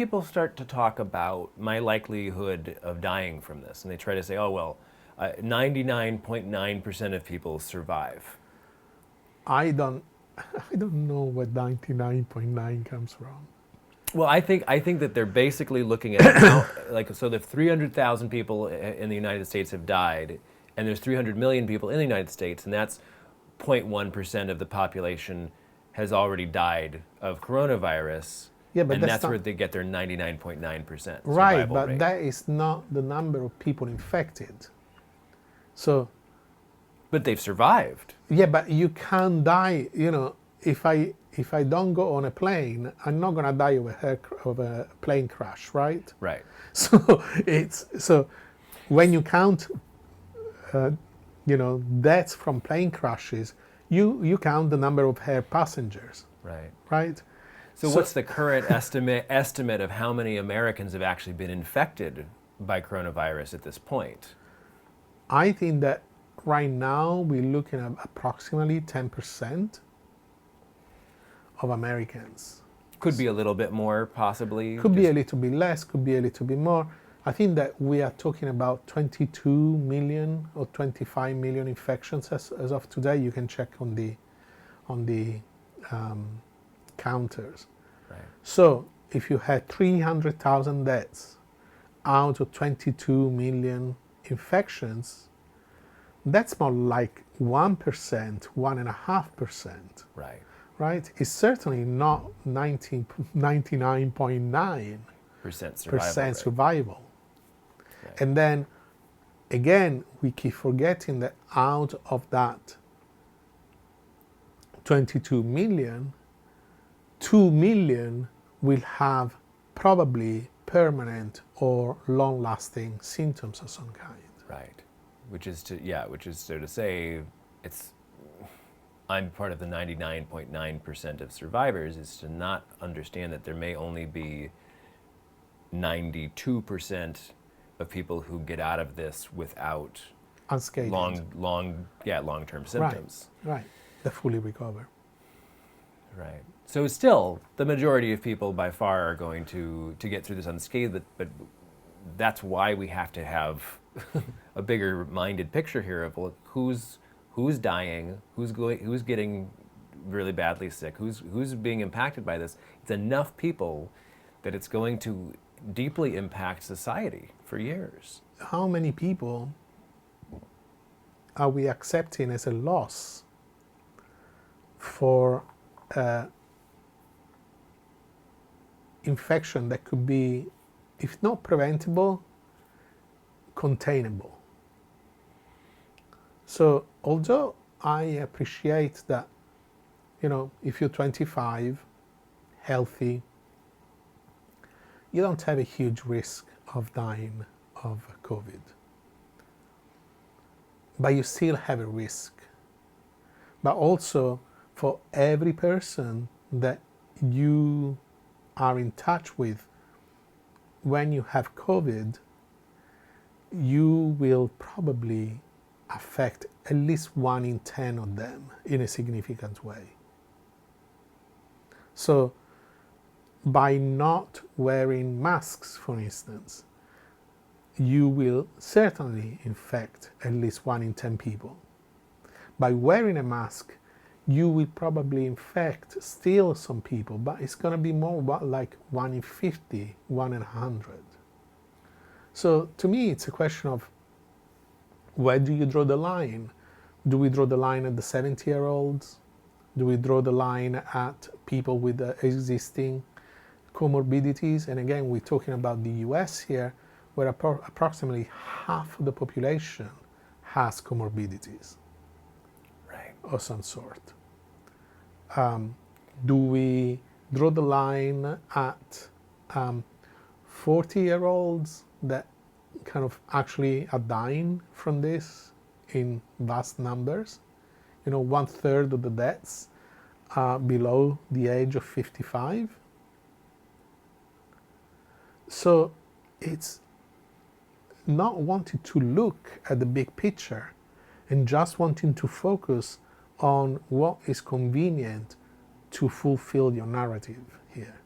people start to talk about my likelihood of dying from this, and they try to say, oh, well, 99.9% of people survive. I don't, I don't know what 99.9 comes from. Well, I think that they're basically looking at how, like, so if 300,000 people in the United States have died, and there's 300 million people in the United States, and that's 0.1% of the population has already died of coronavirus, Yeah, but and that's that's not where they get their 99.9% right. survival But rate. that is not the number of people infected. So But they've survived. yeah, but you can't die. You know, if I don't go on a plane, I'm not gonna die of a plane crash, right? Right. So so when you count, you know, deaths from plane crashes, you count the number of air passengers, Right. right? So what's the current estimate of how many Americans have actually been infected by coronavirus at this point? I think that right now we're looking at approximately 10% of Americans. Could be a little bit more, possibly. Could be a little bit less, could be a little bit more. I think that we are talking about 22 million or 25 million infections as of today. You can check on the counters. Right. So if you had 300,000 deaths out of 22 million infections, that's more like 1%, 1.5%. Right. Right? It's certainly not 99.9% Survival. survival. Right. And then again, we keep forgetting that out of that 22 million, 2 million will have probably permanent or long-lasting symptoms of some kind. Right. Which is to say, it's, I'm part of the 99.9% of survivors, is to not understand that there may only be 92% of people who get out of this without Unscathed. long-term symptoms. Right. They fully recover. Right. So still, the majority of people by far are going to get through this unscathed, but that's why we have to have a bigger minded picture here of, well, who's dying, who's getting really badly sick, who's being impacted by this. It's enough people that it's going to deeply impact society for years. How many people are we accepting as a loss for infection that could be, if not preventable, containable? So although I appreciate that, you know, if you're 25, healthy, you don't have a huge risk of dying of COVID, but you still have a risk. But also, for every person that you are in touch with when you have COVID, you will probably affect at least 1 in 10 of them in a significant way. So by not wearing masks, for instance, you will certainly infect at least 1 in 10 people. By wearing a mask, you will probably infect still some people, but it's going to be more like 1 in 50, 1 in 100. So to me, it's a question of, where do you draw the line? Do we draw the line at the 70-year-olds? Do we draw the line at people with existing comorbidities? And again, we're talking about the US here, where approximately half of the population has comorbidities, Right, of some sort. Do we draw the line at 40-year-olds that kind of actually are dying from this in vast numbers? You know, 1/3 of the deaths are below the age of 55. So it's not wanting to look at the big picture and just wanting to focus on what is convenient to fulfill your narrative here.